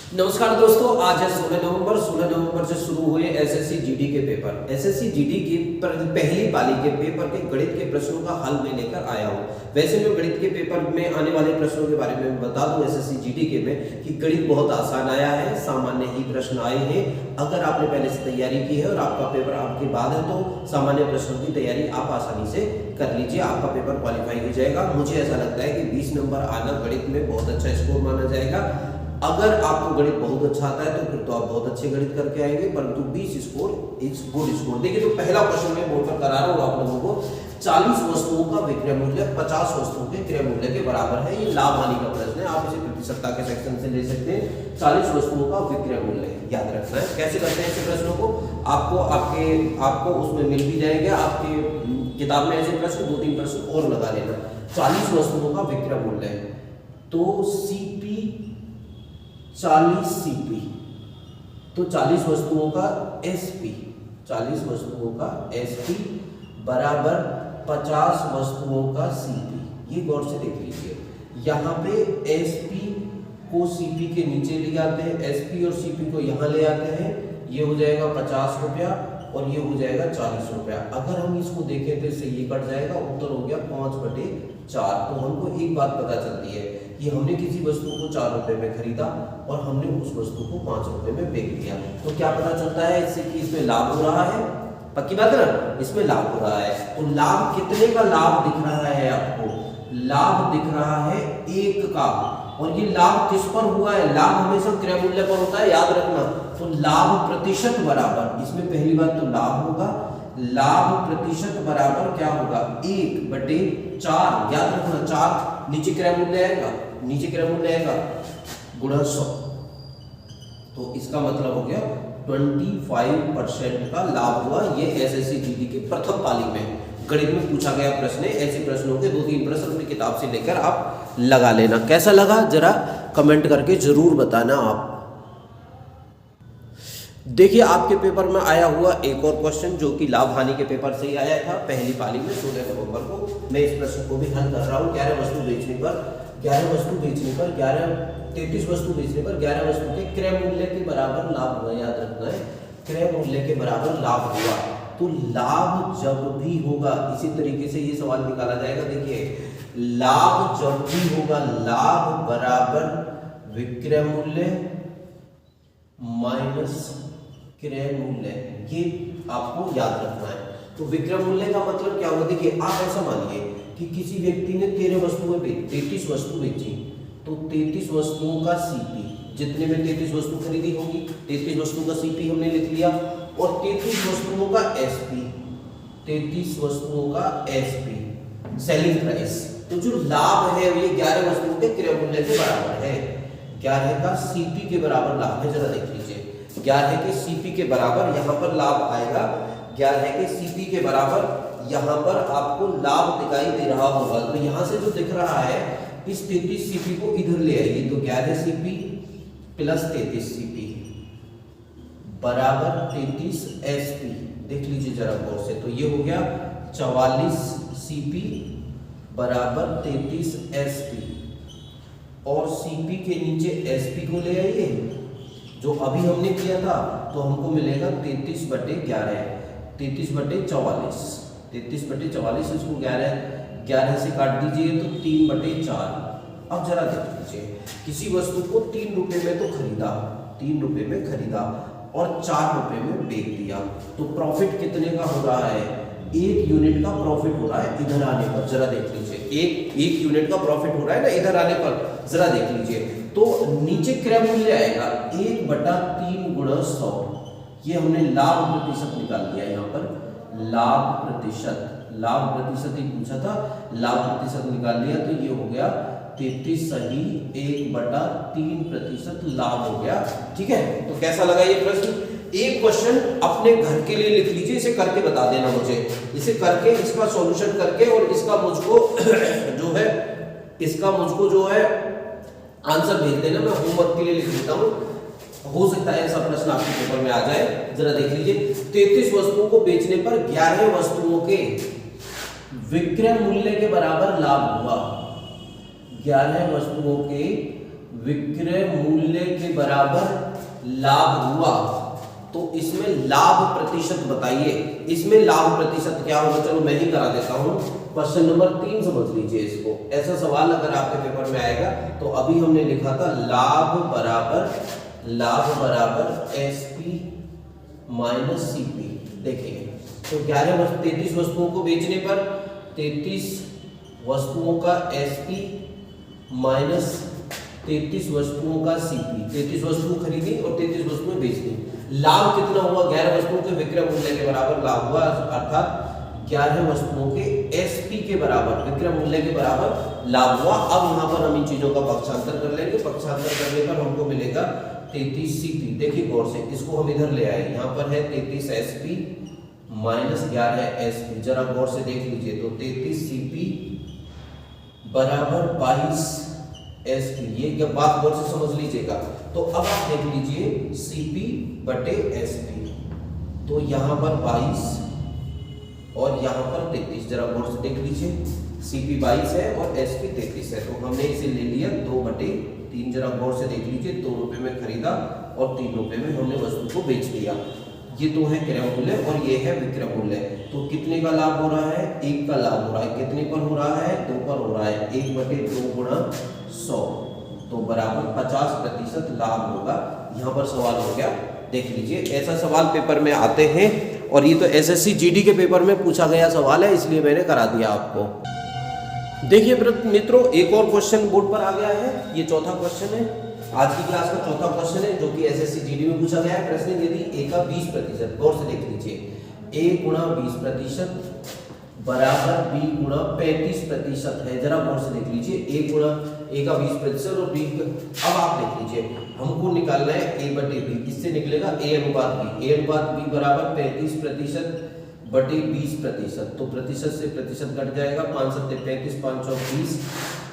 नमस्कार दोस्तों, आज है 16 नवंबर से शुरू हुए एसएससी जीडी के पेपर। एसएससी जीडी की पहली पाली के पेपर के गणित के प्रश्नों का हल मैं लेकर आया हूँ। वैसे मैं गणित के पेपर में आने वाले प्रश्नों के बारे में बता दूं एसएससी जीडी के में कि गणित बहुत आसान आया है, सामान्य ही प्रश्न आए हैं। अगर आपने पहले से तैयारी की है और आपका पेपर आपके बाद है तो सामान्य प्रश्नों की तैयारी आप आसानी से कर लीजिए, आपका पेपर क्वालिफाई हो जाएगा। मुझे ऐसा लगता है कि 20 नंबर आना गणित में बहुत अच्छा स्कोर माना जाएगा। अगर आपको गणित बहुत अच्छा आता है तो फिर तो आप बहुत अच्छे गणित करके आएंगे, परंतु 20 स्कोर इज गुड स्कोर। देखिए तो पहला क्वेश्चन मैं बोर्ड पर करा रहा हूँ आप लोगों को। 40 वस्तुओं का विक्रय मूल्य 50 वस्तुओं के क्रय मूल्य के बराबर है। ये लाभ हानि का प्रश्न है, आप इसे प्रतिशतता के सेक्शन से ले सकते हैं। 40 वस्तुओं का विक्रय मूल्य याद रखना है। कैसे करते हैं ऐसे प्रश्नों को, आपको उसमें मिल भी जाएंगे, आपके किताब में ऐसे प्रश्न 2-3 प्रश्न और लगा लेना। 40 वस्तुओं का विक्रय मूल्य है तो सीपी 40 सीपी, तो 40 वस्तुओं का एसपी, 40 वस्तुओं का एसपी बराबर 50 वस्तुओं का सीपी। ये गौर से देख लीजिए, यहाँ पे एसपी को सीपी के नीचे ले आते हैं, एसपी और सीपी को यहाँ ले आते हैं। ये हो जाएगा 50 रुपया और ये हो जाएगा 40 रुपया। अगर हम इसको देखें तो इससे ये कट जाएगा, उत्तर हो गया 5/4। तो हमको एक बात पता चलती है कि हमने किसी वस्तु को 4 रुपए में खरीदा और हमने उस वस्तु को 5 रुपए में बेच दिया। तो क्या पता चलता है इससे कि इसमें लाभ हो रहा है, पक्की बात है ना, इसमें लाभ हो रहा है। तो लाभ कितने का लाभ दिख रहा है आपको? लाभ दिख रहा है 1 का। और ये लाभ किस पर हुआ है? लाभ हमेशा क्रय मूल्य पर होता है, याद रखना। तो लाभ प्रतिशत बराबर, इसमें पहली बात तो लाभ होगा, लाभ प्रतिशत बराबर क्या होगा? 1/4, याद रखना। 4 नीचे क्रय मूल्य आएगा, नीचे क्रय मूल्य आएगा गुणा 100। तो इसका मतलब हो गया 25% का लाभ हुआ। ये एसएससी जीडी के प्रथम पाली में गणित में पूछा गया प्रश्न है। ऐसे प्रश्नों के 2-3 प्रश्न अपनी किताब से लेकर आप लगा लेना। कैसा लगा जरा कमेंट करके जरूर बताना आप। देखिए आपके पेपर में आया हुआ एक और क्वेश्चन जो कि लाभ हानि के पेपर से ही आया था पहली पाली में 16 नवंबर को। मैं इस प्रश्न को भी हल कर रहा हूँ। 11 वस्तु बेचने पर 33 वस्तु बेचने पर 11 वस्तु के क्रय मूल्य के बराबर लाभ हुआ, याद रखना है। क्रय मूल्य के बराबर लाभ हुआ। तो लाभ जब भी होगा, इसी तरीके से ये सवाल निकाला जाएगा। देखिए लाभ जब भी होगा, लाभ बराबर विक्रय मूल्य माइनस क्रय मूल्य, ये आपको याद रखना है। तो विक्रय मूल्य का मतलब क्या होगा? देखिए आप ऐसा मानिए कि किसी व्यक्ति ने 33 वस्तु बेची, तो 33 वस्तुओं का सीपी, जितने में 33 वस्तु खरीदी होगी 33 वस्तु का सीपी हमने लिख लिया, और 33 वस्तुओं का एसपी, 33 वस्तुओं का एसपी सेलिंग प्राइस। तो जो लाभ है ये 11 वस्तुओं के क्रय मूल्य के बराबर है। 11 का सीपी के बराबर लाभ है, जरा देख लीजिए। 11 के सीपी के बराबर यहाँ पर लाभ आएगा, 11 के सीपी के बराबर यहाँ पर आपको लाभ दिखाई दे रहा होगा। तो यहाँ से जो दिख रहा है इस 33 सीपी को इधर ले आइए, तो 11 सीपी प्लस 33 सीपी बराबर 33 एसपी। देख लीजिए जरा गौर से, तो ये हो गया 44 सीपी बराबर 33 एसपी, और सीपी के नीचे एसपी को ले आइए जो अभी हमने किया था, तो हमको मिलेगा 33/11, 33/44, 33/44। इसको 11 से काट दीजिए तो 3/4। अब जरा देख लीजिए, किसी वस्तु को 3 रुपए में तो खरीदा, 3 रुपए में खरीदा और 4 रुपए में बेच दिया, तो प्रॉफिट कितने का हो रहा है? 1 यूनिट का प्रॉफिट हो रहा है इधर आने पर। जरा देख लीजिए, एक यूनिट का प्रॉफिट हो रहा है ना इधर आने पर, जरा देख लीजिए। तो नीचे क्रय मूल्य आएगा 1/3 गुणा 100। ये हमने लाभ प्रतिशत निकाल दिया यहाँ पर, लाभ प्रतिशत ही पूछा था, लाभ प्रतिशत निकाल लिया। तो ये हो गया 33 सही 1/3% लाभ हो गया। ठीक है, तो कैसा लगा ये प्रश्न? एक क्वेश्चन अपने घर के लिए लिख लीजिए, इसे करके बता देना मुझे, इसे करके इसका सॉल्यूशन करके, और इसका मुझको जो है आंसर भेज देना। मैं होमवर्क के लिए लिख देता हूँ, हो सकता है ऐसा प्रश्न आपके पेपर में आ जाए। जरा देख लीजिए, 33 वस्तुओं को बेचने पर 11 वस्तुओं के विक्रय मूल्य के बराबर लाभ हुआ। 11 वस्तुओं के विक्रय मूल्य के बराबर लाभ हुआ तो इसमें लाभ प्रतिशत बताइए। इसमें लाभ प्रतिशत क्या होगा, चलो मैं ही करा देता हूं। क्वेश्चन नंबर 3 समझ लीजिए इसको। ऐसा सवाल अगर आपके पेपर में आएगा तो अभी हमने लिखा था लाभ बराबर एसपी माइनस सीपी। देखिए तो 33 वस्तुओं को बेचने पर 33 वस्तुओं का एसपी माइनस 33 वस्तुओं का सीपी। 33 वस्तुएं खरीदी और 33 वस्तुएं बेच दी। लाभ कितना हुआ, 11 वस्तुओं के विक्रय मूल्य के बराबर लाभ हुआ, अर्थात 11 वस्तुओं के एसपी के बराबर विक्रय मूल्य के बराबर लाभ हुआ। अब यहाँ पर हम इन चीजों का पक्षांतर कर लेंगे। पक्षांतर करने पर हमको मिलेगा 33 सीपी। देखिए गौर से, इसको हम इधर ले आए, यहाँ पर है 33 एसपी माइनस 11 एसपी। जरा गौर से देख लीजिए तो 33 सीपी बराबर 22 एसपी। ये क्या बात गौर से समझ लीजिएगा। तो अब आप देख लीजिए सीपी बटे एसपी, तो यहाँ पर 22 और यहाँ पर 33। जरा गौर से देख लीजिए, सीपी 22 है और एसपी 33 है, तो हमने इसे ले लिया 2/3। जरा गौर से देख लीजिए, 2 रुपए में खरीदा और 3 रुपए में हमने वस्तु को बेच दिया। ये तो है क्रय मूल्य और ये है विक्रय मूल्य। तो कितने का लाभ हो रहा है, 1 का लाभ हो रहा है। कितने पर हो रहा है, 2 पर हो रहा है। 1/2 गुणा 100 तो बराबर 50% लाभ होगा। यहाँ पर सवाल हो गया, देख लीजिए। ऐसा सवाल पेपर में आते हैं और ये तो एसएससी जीडी के पेपर में पूछा गया सवाल है, इसलिए मैंने करा दिया आपको। देखिए मित्रों, एक और क्वेश्चन बोर्ड पर आ गया है। ये चौथा क्वेश्चन है, आज की क्लास का चौथा क्वेश्चन है, जो कि एसएससी जीडी में पूछा गया है। प्रश्न यदि ए का 20%, गौर से देख लीजिए, ए गुणा 20% बराबर बी गुणा 35% है। जरा गौर से देख लीजिए, ए का 20% और बी का, अब आप देख लीजिए, हमको निकालना है ए बटे बी। इससे निकलेगा ए अनुपात बी बराबर 35% बटे 20%। तो प्रतिशत से प्रतिशत घट जाएगा, 5 सत्ते 35, 5 चौक 20।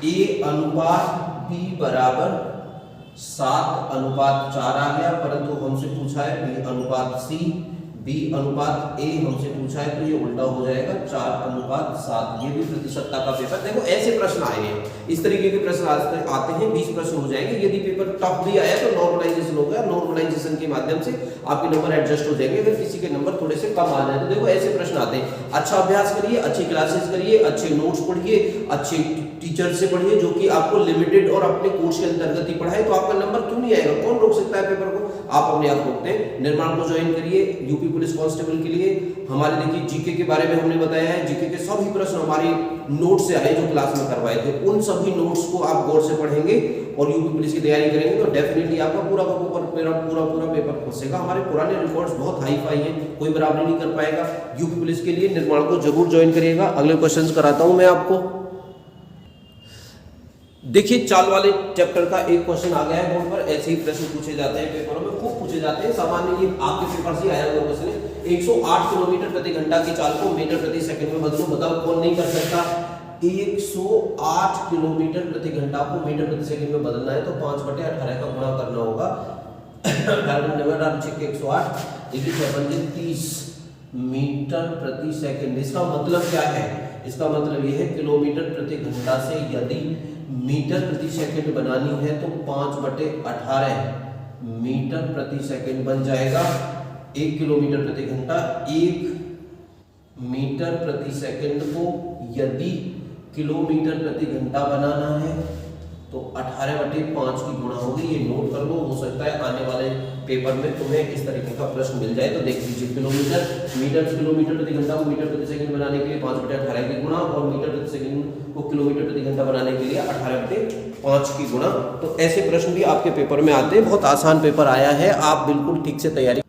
ए अनुपात बी बराबर 7:4 आ गया, परंतु हमसे पूछा है बी अनुपात सी, बी अनुपात ए हमसे पूछा है, तो ये उल्टा हो जाएगा 4:7। ये भी प्रतिशतता का पेपर। देखो ऐसे प्रश्न आए हैं, इस तरीके के प्रश्न आते हैं, 20 प्रश्न हो जाएंगे। यदि पेपर टफ भी आया तो नॉर्मलाइजेशन होगा, नॉर्मलाइजेशन के माध्यम से आपके नंबर एडजस्ट हो जाएंगे। अगर किसी के नंबर थोड़े से कम आ जाए तो देखो ऐसे प्रश्न आते हैं। अच्छा अभ्यास करिए, अच्छी क्लासेस करिए, अच्छे नोट्स पढ़िए, अच्छे टीचर से पढ़िए जो कि आपको लिमिटेड और अपने कोर्स के अंतर्गत ही पढ़ाए, तो आपका नंबर क्यों नहीं आएगा, कौन रोक सकता है पेपर को, आप अपने आप रोकते हैं। निर्माण को ज्वाइन करिए यूपी पुलिस कांस्टेबल के लिए। हमारे देखिए जीके के बारे में हमने बताया है, जीके के सभी प्रश्न हमारे नोट से आए जो क्लास में करवाए थे। उन सभी नोट्स को आप गौर से पढ़ेंगे और यूपी पुलिस की तैयारी करेंगे तो डेफिनेटली आपका पूरा पेपर फंसेगा। हमारे पुराने रिकॉर्ड्स बहुत हाई फाई हैं, कोई बराबरी नहीं कर पाएगा। यूपी पुलिस के लिए निर्माण को जरूर ज्वाइन करिएगा। अगले क्वेश्चन कराता हूं मैं आपको। देखिए चाल वाले चैप्टर का एक क्वेश्चन आ गया है बोर्ड पर। ऐसे ही प्रश्न पूछे जाते हैं पेपरों में, खूब पूछे जाते हैं। सामान्य ये आपके पेपर से आया हुआ क्वेश्चन है। 108 किलोमीटर प्रति घंटा की चाल को मीटर प्रति सेकंड में बदलो। बताओ कौन नहीं कर सकता। 108 किलोमीटर प्रति घंटा को मीटर प्रति सेकंड में बदलना है तो 5/18 का गुणा करना होगा। 108 देखिए 30 मीटर प्रति सेकंड। इसका मतलब क्या है, इसका मतलब यह है किलोमीटर प्रति घंटा से यदि मीटर प्रति सेकंड बनानी है तो 5/18 मीटर प्रति सेकंड बन जाएगा। 1 किलोमीटर प्रति घंटा, 1 मीटर प्रति सेकंड को यदि किलोमीटर प्रति घंटा बनाना है तो 18/5 की गुणा होगी। ये नोट कर लो, हो सकता है आने वाले पेपर में तुम्हें इस तरीके का प्रश्न मिल जाए। तो देख लीजिए, किलोमीटर प्रति घंटा को मीटर प्रति सेकंड बनाने के लिए 5/18 की गुणा और मीटर प्रति सेकंड को किलोमीटर प्रति घंटा बनाने के लिए 18/5 की गुणा। तो ऐसे प्रश्न भी आपके पेपर में आते हैं। बहुत आसान पेपर आया है, आप बिल्कुल ठीक से तैयारी।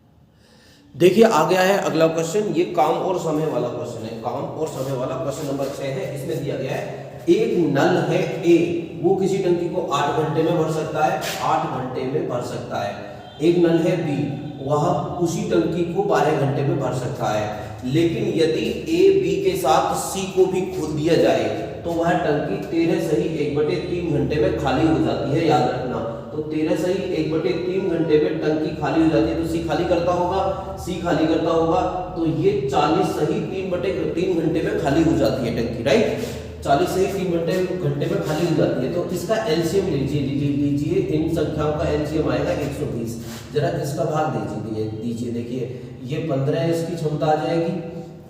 देखिए आ गया है अगला क्वेश्चन, ये काम और समय वाला क्वेश्चन है। काम और समय वाला क्वेश्चन नंबर 6 है। इसमें दिया गया है एक नल है ए, वो किसी टंकी को 8 घंटे में भर सकता है, 8 घंटे में भर सकता है। एक नल है बी, वह उसी टंकी को 12 घंटे में भर सकता है। लेकिन यदि ए बी के साथ सी को भी खोल दिया जाए तो वह टंकी 13 सही 1/3 घंटे में खाली हो जाती है। याद रखना, तो 13 सही 1/3 घंटे में टंकी खाली हो जाती है। तो सी खाली करता होगा, तो ये 40 सही 3/3 घंटे में खाली हो जाती है टंकी, राइट। 40 से 3 घंटे में खाली हो जाती है। तो इसका एलसीएम लीजिए इन संख्याओं का एलसीएम आएगा 120। जरा इसका भाग दीजिए देखिए ये 15 इसकी क्षमता आ जाएगी,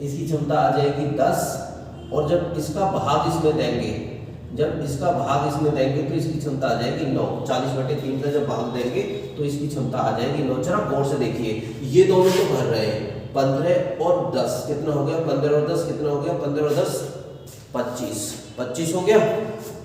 इसकी क्षमता आ जाएगी 10, और जब इसका भाग इसमें देंगे तो इसकी क्षमता आ जाएगी 9। 40/3 का जब भाग देंगे तो इसकी क्षमता आ जाएगी 9। जरा गौर से देखिए ये दोनों तो भर रहे हैं, 15 और 10 कितना हो गया, 15 और 10 कितना हो गया, 15 और 10 25 हो गया।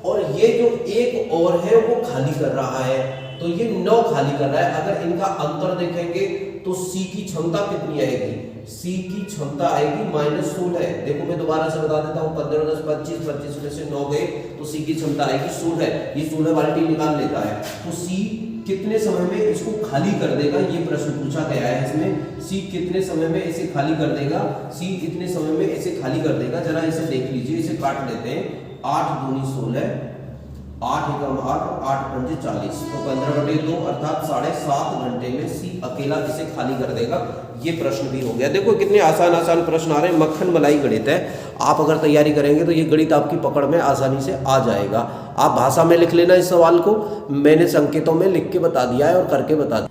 और ये जो एक और है वो खाली कर रहा है, तो ये 9 खाली कर रहा है। अगर इनका अंतर देखेंगे तो C की क्षमता कितनी आएगी, C की क्षमता आएगी -16। देखो मैं दोबारा से बता देता हूँ, 15 10 25 में से 9 गए तो C की क्षमता आएगी 16। ये 16 बाल्टी निकाल लेता है, तो C कितने समय में इसको खाली कर देगा, ये प्रश्न पूछा गया है इसमें। C कितने समय में इसे खाली कर देगा, C इतने समय में इसे खाली कर देगा। जरा इसे देख लीजिए, इसे काट लेते हैं। 8 दूनी 16, 8 एकम 8, 8 पंजे 40, तो 15/2 अर्थात 7.5 घंटे में C अकेला इसे खाली कर देगा। ये प्रश्न भी हो गया। देखो कितने आसान प्रश्न आ रहे हैं, मक्खन मलाई गणित है। आप अगर तैयारी करेंगे तो ये गणित आपकी पकड़ में आसानी से आ जाएगा। आप भाषा में लिख लेना इस सवाल को, मैंने संकेतों में लिख के बता दिया है और करके बता दिया।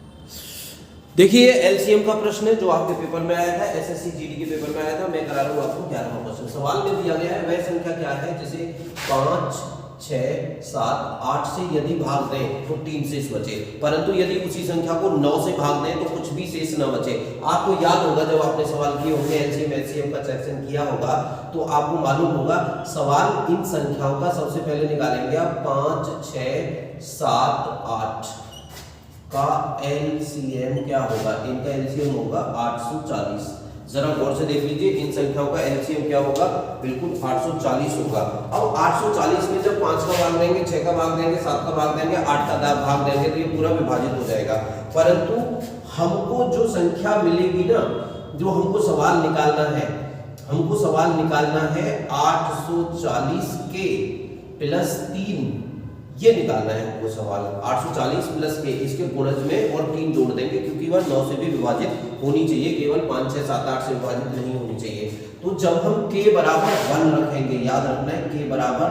देखिए एलसीएम का प्रश्न है जो आपके पेपर में आया था, एसएससी जीडी के पेपर में आया था। मैं करा रहा हूँ आपको 11वां क्वेश्चन। सवाल में दिया गया है वह संख्या क्या है जिसे 5 6 7 8 से यदि भाग दें तो 3 शेष बचे, परंतु यदि उसी संख्या को 9 से भाग दें तो कुछ भी शेष न बचे। आपको याद होगा जब आपने सवाल किए होंगे, एलसीएम एलसीएम का सेक्शन किया होगा तो आपको मालूम होगा सवाल इन संख्याओं का सबसे पहले निकालेंगे आप 5 6 7 8 का एलसीएम क्या होगा, इनका एलसीएम होगा 840। जरा गौर से देख लीजिए इन संख्याओं का एलसीएम क्या होगा, बिल्कुल 840 होगा। अब 840 में जब 5 का भाग देंगे, 6 का भाग देंगे, 7 का भाग देंगे, 8 का भाग देंगे तो ये पूरा विभाजित हो जाएगा। परंतु हमको जो संख्या मिलेगी ना, जो हमको सवाल निकालना है, 840 के प्लस 3 ये निकालना है हमको सवाल। 840 प्लस के इसके गुणज में और 3 जोड़ देंगे क्योंकि वह 9 से भी विभाजित होनी चाहिए, केवल 5 6 7 8 से विभाजित नहीं होनी चाहिए। तो जब हम k बराबर 1 रखेंगे, याद रखना है k बराबर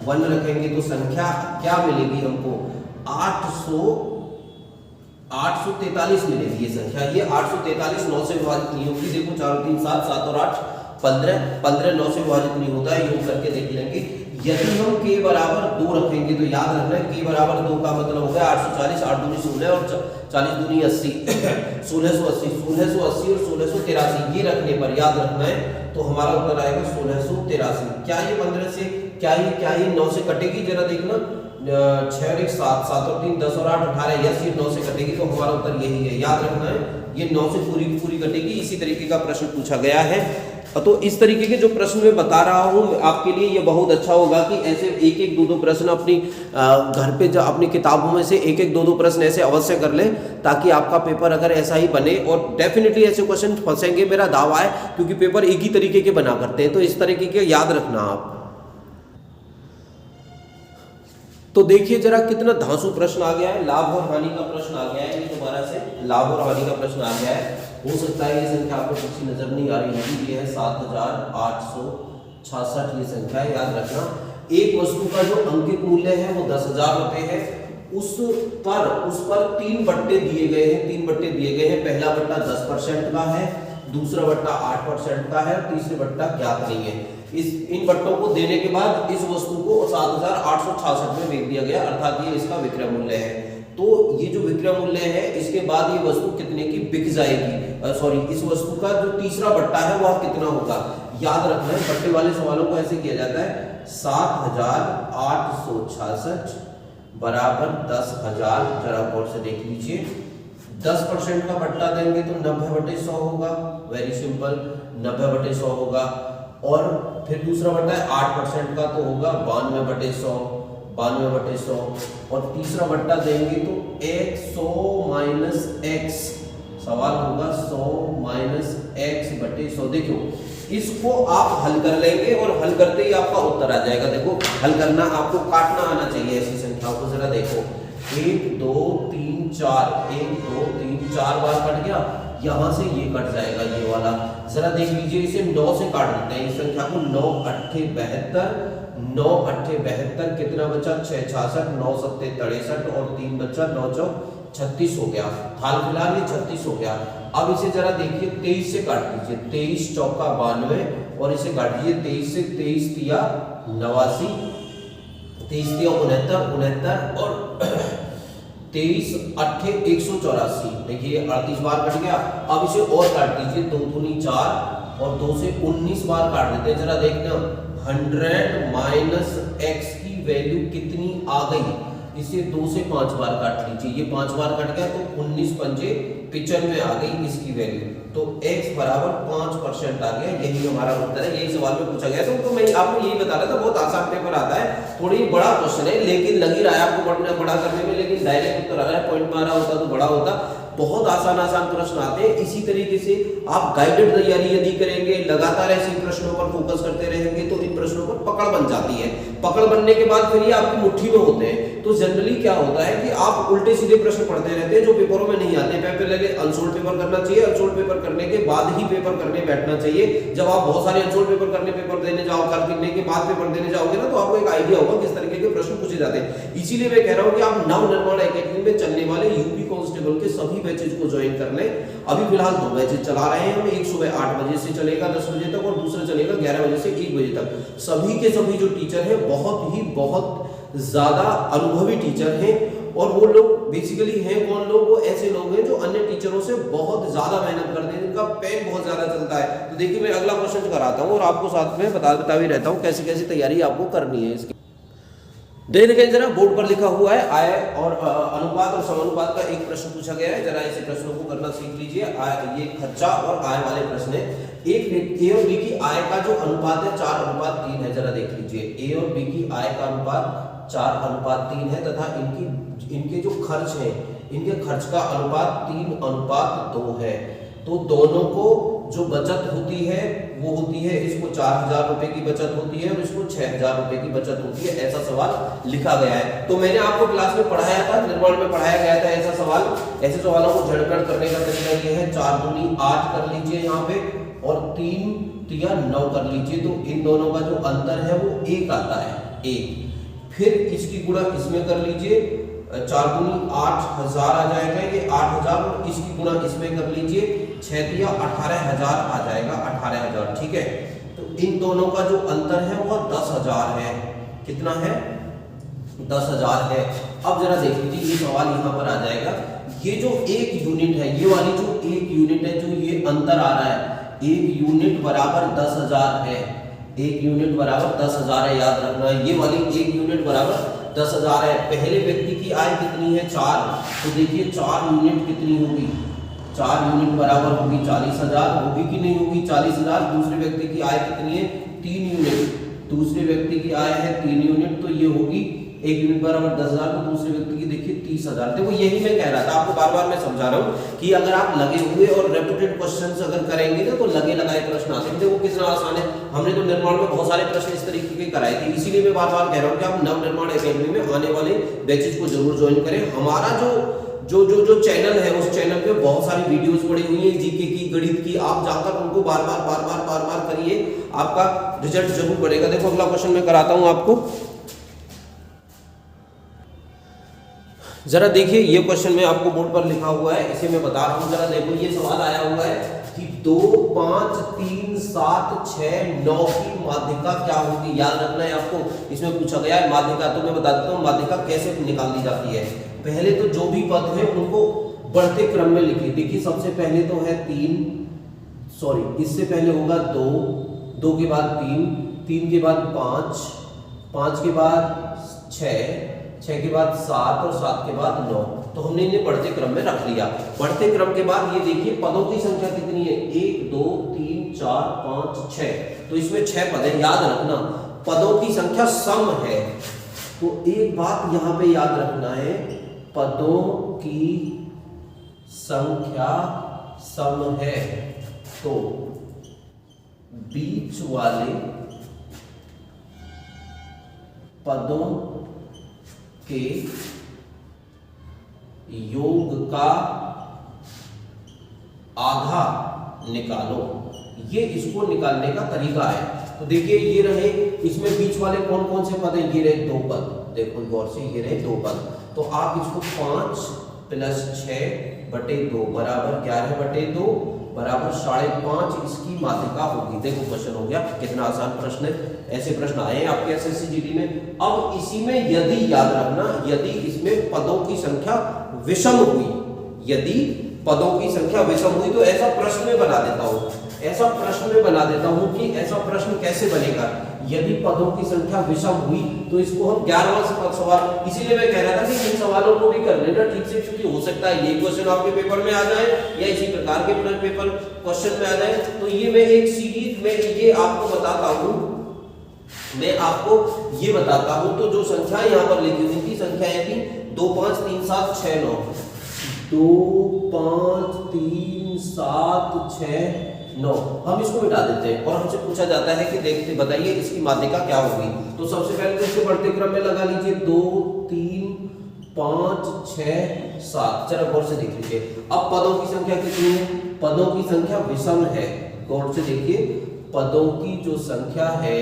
1 रखेंगे तो संख्या क्या मिलेगी हमको, 843 मिलेगी ये संख्या। ये 843 9 से विभाजित नहीं होगी। देखो 4 3 7 7 और 8 15 9 से विभाजित नहीं होता है, योग करके देख लेंगे। यदि हम k बराबर 2 रखेंगे तो याद रखना है k बराबर 2 का मतलब हो गया 840, 8 दूनी 16 और 40 दूनी 80, 1680 और 1683 ये रखने पर याद रखना है तो हमारा उत्तर आएगा 1683। क्या ये 15 से क्या ये 9 से कटेगी, जरा देखना 6 और 1 7, 7 और 3 10 और 8 18, यस ये 9 से कटेगी तो हमारा उत्तर यही है। याद रखना है ये 9 से पूरी कटेगी। इसी तरीके का प्रश्न पूछा गया है। तो इस तरीके के जो प्रश्न मैं बता रहा हूँ आपके लिए ये बहुत अच्छा होगा कि ऐसे एक एक दो प्रश्न अपनी घर पे अपनी किताबों में से एक एक दो प्रश्न ऐसे अवश्य कर लें ताकि आपका पेपर अगर ऐसा ही बने, और डेफिनेटली ऐसे क्वेश्चन फंसेंगे मेरा दावा है क्योंकि पेपर एक ही तरीके के बना करते हैं। तो इस तरीके के याद रखना आप। तो देखिए जरा कितना धांसू प्रश्न आ गया है, लाभ और हानि का प्रश्न आ गया है। ये दोबारा से लाभ और हानि का प्रश्न आ गया है। हो सकता है ये संख्या आपको किसी नजर नहीं आ रही होगी, ये है 7866 ये संख्या है। याद रखना एक वस्तु का जो अंकित मूल्य है वो 10,000 रुपए है। उस पर 3 बट्टे दिए गए हैं। पहला बट्टा 10% का है, दूसरा बट्टा 8% का है, तीसरा बट्टा ज्ञात नहीं है। इन बट्टों को देने के बाद इस वस्तु को 7,866 में बेच दिया गया, अर्थात ये इसका विक्रय मूल्य है। तो ये जो विक्रय मूल्य है इसके बाद ये वस्तु कितने की बिक जाएगी, इस वस्तु का जो तीसरा बट्टा है वह कितना होगा। याद रखना है बट्टे वाले सवालों को ऐसे किया जाता है 7,866 बराबर 10,000। जरा गौर से देख लीजिए 10% का बट्टा देंगे तो 90/100 होगा, वेरी सिंपल 90/100 होगा। और फिर दूसरा बट्टा है 8% का तो होगा 92/100 और तीसरा बट्टा देंगे तो 100 माइनस x, सवाल होगा 100 माइनस x/100। देखो इसको आप हल कर लेंगे और हल करते ही आपका उत्तर आ जाएगा। देखो हल करना आपको काटना आना चाहिए ऐसी संख्याओं को। जरा देखो 1 2 3 4 1 2 3 4 बार कट गया, यहां से ये कट जाएगा ये वाला। जरा देख लीजिए इसे 9 से काट देते हैं इस संख्या को। 9 8 72 9 अट्ठे 72, कितना बचा 6 66, 9 सत्ते 63 और 3 बचा 9 चौक 36 हो गया। हाल फिलहाल ये 36 हो गया। अब इसे जरा देखिए 23 से काट लीजिए, 23 चौका 92 और इसे काट लीजिए 23 से, 23 तिया 89, 23 तिया 69 और 23 अट्ठे 184। देखिए 38 बार कट गया। अब इसे और काट लीजिए, 2 दूनी 4 और 2 से 19 बार काट देते हैं। जरा देखना 100 माइनस x की वैल्यू कितनी आ गई। इसे 2 से 5 बार काट लीजिए, ये 5 बार कट गया तो 19 पंजे 95 आ गई इसकी वैल्यू। तो x बराबर 5% आ गया। यही हमारा उत्तर है। यही सवाल में पूछा गया था। तो मैं आपको यही बता रहा था, बहुत आसान पेपर आता है, थोड़ी बड़ा क्वेश्चन है, लेकिन लग ही रहा है आपको बड़ा करने में, लेकिन डायरेक्ट उत्तर आ रहा है। पॉइंट मारा होता तो बड़ा होता। बहुत आसान प्रश्न आते हैं। इसी तरीके से आप गाइडेड तैयारी यदि करेंगे, लगातार ऐसे प्रश्नों पर फोकस करते रहेंगे तो इन प्रश्नों पर पकड़ बन जाती है। पकड़ बनने के बाद फिर ये आपकी मुट्ठी में होते हैं। तो जनरली क्या होता है कि आप उल्टे सीधे प्रश्न पढ़ते रहते हैं जो पेपरों में नहीं आते। पहले अनसोल्ड पेपर करना चाहिए, अनसोल्ड पेपर करने के बाद ही पेपर करने बैठना चाहिए। जब आप बहुत सारे अनसोल्ड पेपर देने जाओ, करने के बाद पेपर देने जाओगे ना, तो आपको एक आइडिया होगा किस तरीके के प्रश्न पूछे जाते हैं। इसीलिए मैं कह रहा हूं कि आप नवनिर्माण एकेडमी में चलने वाले यूपी कांस्टेबल के सभी बैचेज को ज्वाइन कर लें। अभी फिलहाल 2 बैचेज चला रहे हैं हम। एक सुबह 8 बजे से चलेगा 10 बजे तक और दूसरा चलेगा 11 बजे से 1 बजे तक। सभी के सभी जो टीचर हैं बहुत ज्यादा अनुभवी टीचर हैं। और वो लोग बेसिकली हैं कौन लोग? वो ऐसे लोग हैं जो अन्य टीचरों से बहुत ज्यादा मेहनत करते हैं, जिनका पेन बहुत ज्यादा चलता है। तो देखिए मैं अगला क्वेश्चन कराता हूँ और आपको साथ में बता भी रहता हूँ कैसी कैसी तैयारी आपको करनी है इसकी। देखें जरा बोर्ड पर लिखा हुआ है आय और अनुपात और समानुपात का एक प्रश्न पूछा गया है। जरा ऐसे प्रश्नों को करना सीख लीजिए। ये खर्चा और आय वाले प्रश्न है। एक ए और बी की आय का जो अनुपात है 4:3 है। जरा देख लीजिए, ए और बी की आय का अनुपात 4:3 है तथा इनके जो खर्च है, इनके खर्च का अनुपात 3:2 है। तो दोनों को जो बचत होती है वो होती है, इसको 4000 रुपए की बचत होती है और इसको 6000 रुपए की बचत होती है। ऐसा सवाल लिखा गया है। तो मैंने आपको क्लास में पढ़ाया था, निर्माण में पढ़ाया गया था ऐसा सवाल। ऐसे सवालों को झटपट करने का तरीका ये है, 4 दूनी 8 कर लीजिए यहाँ पे और 3 तिया 9 कर लीजिए। तो इन दोनों का जो अंतर है वो 1 आता है, 1। फिर इसकी गुणा इसमें कर लीजिए, 4 दूनी 8000 आ जाएगा, ये 8000 और इसकी गुणा इसमें कर लीजिए, 6 तिया 18000 आ जाएगा, 18000। ठीक है। तो इन दोनों का जो अंतर है वो 10000 है। कितना है? 10000 है। अब जरा देख लीजिए, ये सवाल यहाँ पर आ जाएगा। ये जो 1 यूनिट है, ये वाली जो 1 यूनिट है, जो ये अंतर आ रहा है, 1 यूनिट बराबर 10000 है। 1 यूनिट बराबर 10000 है, याद रखना है। ये वाली 1 यूनिट बराबर 10000 है। पहले व्यक्ति की आय कितनी है? 4। तो देखिए 4 यूनिट कितनी होगी? 4 यूनिट बराबर होगी 40000, होगी कि नहीं होगी 40000। दूसरे व्यक्ति की आय कितनी है? 3 यूनिट। दूसरे व्यक्ति की आय है 3 यूनिट, तो ये होगी 1 यूनिट बराबर 10000। तो दूसरे व्यक्ति की देखिए 30000। देखो यही मैं कह रहा था आपको, बार बार मैं समझा रहा हूँ कि अगर आप लगे हुए और रेपिटेड क्वेश्चंस अगर करेंगे ना, तो लगे लगाए प्रश्न आते हैं। देखो कितना आसान है। हमने तो निर्माण में बहुत सारे प्रश्न इस तरीके के कराए थे। इसीलिए मैं बार बार कह रहा हूँ कि आप नव निर्माण एकेडमी में आने वाले बैचेज को जरूर ज्वाइन करें। हमारा जो चैनल है, उस चैनल पे बहुत सारी वीडियोस पड़ी हुई हैं जीके की, गणित की। आप जाकर उनको बार बार करिए, आपका रिजल्ट जरूर बढ़ेगा। देखो अगला क्वेश्चन मैं कराता हूं आपको। जरा देखिए, ये क्वेश्चन में आपको बोर्ड पर लिखा हुआ है, इसे मैं बता रहा हूं। जरा देखो, ये सवाल आया हुआ है कि 2, 5, 3, 7, 6, 9 की माध्यिका क्या होगी। याद रखना है आपको, इसमें पूछा गया है माध्यिका। तो मैं बता देता हूँ माध्यिका कैसे निकाल दी जाती है। पहले तो जो भी पद है उनको बढ़ते क्रम में लिखिए। देखिए सबसे पहले तो है 3, सॉरी इससे पहले होगा 2, 2 के बाद 3, 3 के बाद 5, 5 के बाद 6, 6 के बाद 7 और 7 के बाद 9। तो हमने इन्हें बढ़ते क्रम में रख लिया। बढ़ते क्रम के बाद ये देखिए पदों की संख्या कितनी है? 1, 2, 3, 4, 5, 6। तो इसमें 6 पद है। याद रखना पदों की संख्या सम है। तो एक बात यहाँ पे याद रखना है, पदों की संख्या सम है। तो बीच वाले पदों के योग का आधा निकालो। ये इसको निकालने का तरीका है। तो देखिए ये रहे, इसमें बीच वाले कौन कौन से पद है, ये रहे 2 पद, देखो गौर से, ये रहे 2 पद। तो आप इसको 5 + 6/2 बराबर 11/2 बराबर 5.5 इसकी माध्यिका होगी। देखो क्वेश्चन हो गया, कितना आसान प्रश्न है, ऐसे प्रश्न आए हैं आपके एसएससी जीडी में। अब इसी में यदि याद रखना, यदि इसमें पदों की संख्या विषम हुई, यदि पदों की संख्या विषम हुई तो ऐसा प्रश्न में बना देता हूं, ऐसा प्रश्न में बना देता हूं कि ऐसा प्रश्न कैसे बनेगा। यदि पदों की संख्या विषम हुई तो इसको हम 11वां सवाल, इसीलिए मैं कह रहा था कि इन सवालों को भी कर लेना ठीक से, क्योंकि हो सकता है ये क्वेश्चन आपके पेपर में आ जाए या इसी प्रकार के पेपर क्वेश्चन में आ जाए। तो ये मैं एक सीरीज में ये आपको बताता हूं, मैं आपको ये बताता हूं। तो जो संख्या यहां पर लिखी हुई थी, संख्याएं थी 2 5 3 7 6 9, 2 5 3 7 6 9, हम इसको मिटा देते हैं और हमसे पूछा जाता है कि देखते बताइए इसकी माध्यिका क्या होगी। तो सबसे पहले तो इसको बढ़ते क्रम में लगा लीजिए, 2 3 5 6 7, जरा गौर से देख लीजिए। अब पदों की संख्या कितनी है, पदों की संख्या विषम है, गौर से देखिए, पदों की जो संख्या है,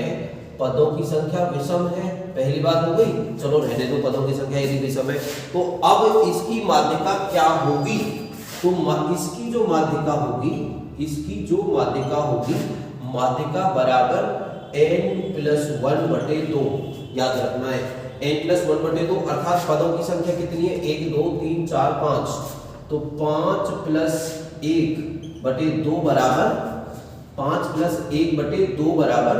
पदों की संख्या विषम है, पहली बात हो गई। चलो रहने दो, पदों की संख्या यदि विषम है तो अब इसकी माध्यिका क्या होगी, तो इसकी जो माध्यिका होगी, इसकी जो माध्यिका होगी, माध्यिका बराबर n+1/2, याद रखना है n+1/2, अर्थात पदों की संख्या कितनी है, 1 2 3 4 5, तो 5 + 1/2 बराबर 5 + 1/2 बराबर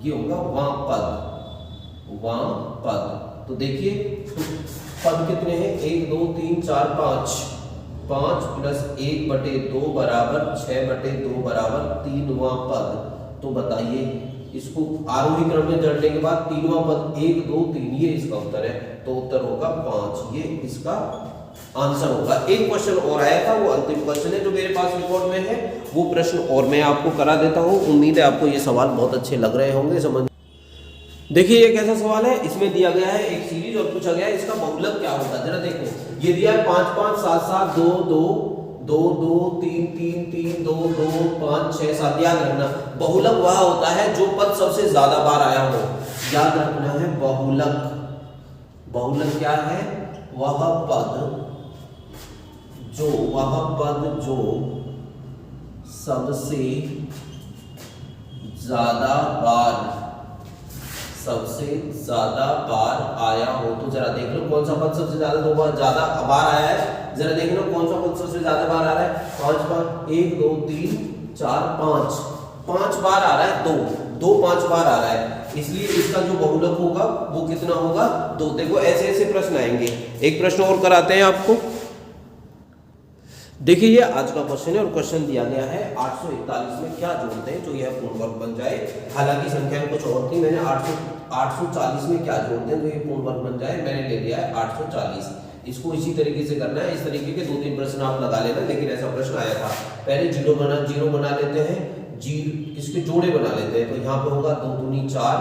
ये होगा वाम पद। तो देखिए पद कितने हैं, 1 2 3 4 5, 5 + 1/2 बराबर 6/2 बराबर 3वां पद। तो बताइए इसको आरोही क्रम में जोड़ने के बाद 3वां पद 1 2 3, ये इसका उत्तर है, तो उत्तर होगा 5, ये इसका आंसर होगा। एक क्वेश्चन और आया था, वो अंतिम क्वेश्चन है जो मेरे पास रिकॉर्ड में है, वो प्रश्न और मैं आपको करा देता हूँ। उम्मीद है आपको ये सवाल बहुत अच्छे लग रहे होंगे, समझ। देखिए ये कैसा सवाल है, इसमें दिया गया है एक सीरीज और पूछा गया है इसका बहुलक क्या होगा। जरा देखो, ये दिया है 5 5 7 7 2 2 2 2 3 3 3 2 2 5 6 7। याद रखना बहुलक वह होता है जो पद सबसे ज्यादा बार आया हो, याद रखना है बहुलक। बहुलक क्या है, वह पद जो सबसे ज्यादा बार आया हो। तो जरा देख लो कौन सा पद सबसे ज्यादा बार आया है, जरा देख लो कौन सा पद सबसे ज्यादा बार आ रहा है। 5 बार, 1 2 3 4 5, 5 बार आ रहा है, 2 5 बार आ रहा है, इसलिए इसका जो बहुलक होगा वो कितना होगा, 2। देखो ऐसे ऐसे प्रश्न आएंगे। एक प्रश्न और कराते हैं आपको, देखिए ये आज का क्वेश्चन है और क्वेश्चन दिया गया है 841 में क्या जोड़ते हैं जो यह पूर्ण वर्ग बन जाए। हालांकि संख्याएं कुछ और थी, मैंने 840 में क्या जोड़ते हैं तो ये पूर्ण वर्ग बन जाए, मैंने ले लिया है 840। इसको इसी तरीके से करना है, इस तरीके के 2-3 प्रश्न आप लगा लेना। लेकिन ऐसा प्रश्न आया था, पहले जीरो बना लेते हैं, इसके जोड़े बना लेते हैं। तो यहाँ पे होगा 2 दूनी 4,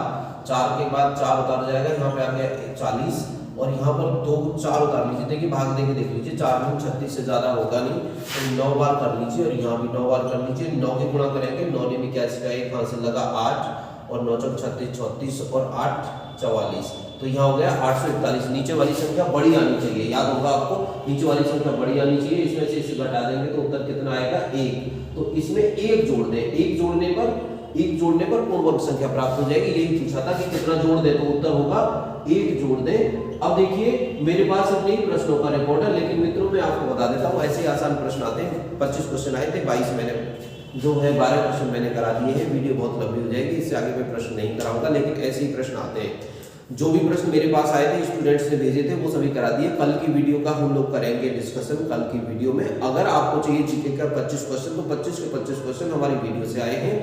4 के बाद 4 उतार जाएगा, यहाँ पे आ गया 40 और यहाँ पर 2 4 उतार लीजिए। देखिए भाग देके देख लीजिए, 4 में 36 से ज्यादा होगा नहीं, तो 9 बार कर लीजिए और यहाँ भी 9 बार कर लीजिए। 9 के गुणा करेंगे, 9 ने भी क्या इसका एक हाथ से लगा 8 और 9 चौक 36 34 और 8 44, तो यहाँ हो गया 841। नीचे वाली संख्या बड़ी आनी चाहिए, याद होगा आपको, नीचे वाली संख्या बड़ी आनी चाहिए। इसमें से इसे घटा देंगे तो उत्तर कितना आएगा, 1। तो इसमें 1 जोड़ दें, 1 जोड़ने पर पूर्ण वर्ग संख्या प्राप्त हो जाएगी। यही पूछा था कि कितना जोड़ दे, तो उत्तर होगा 1 जोड़ दें। अब देखिए मेरे पास अपने ही प्रश्नों का रिकॉर्ड है, लेकिन मित्रों मैं आपको बता देता हूँ ऐसे आसान प्रश्न आते हैं। 25 क्वेश्चन आए थे, 22 मैंने जो है 12 क्वेश्चन मैंने करा दिए हैं। वीडियो बहुत लंबी हो जाएगी, इससे आगे मैं प्रश्न नहीं कराऊंगा, लेकिन ऐसे ही प्रश्न आते हैं। जो भी प्रश्न मेरे पास आए थे, स्टूडेंट्स ने भेजे थे, वो सभी करा दिए। कल की वीडियो का हम लोग करेंगे डिस्कशन कल की वीडियो में। अगर आपको चाहिए जीके का 25 क्वेश्चन, तो 25 के 25 क्वेश्चन हमारी वीडियो से आए हैं,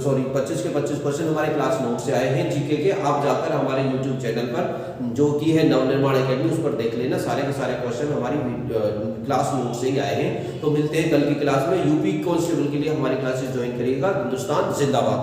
सॉरी 25 के 25 क्वेश्चन हमारे क्लास नोट से आए हैं जीके के। आप जाकर हमारे यूट्यूब चैनल पर जो कि है नवनिर्माण एकेडमी, उस पर देख लेना, सारे के सारे क्वेश्चन हमारी क्लास नोट से ही आए हैं। तो मिलते हैं कल की क्लास में। यूपी कांस्टेबल के लिए हमारी क्लासेस ज्वाइन करिएगा। हिंदुस्तान जिंदाबाद।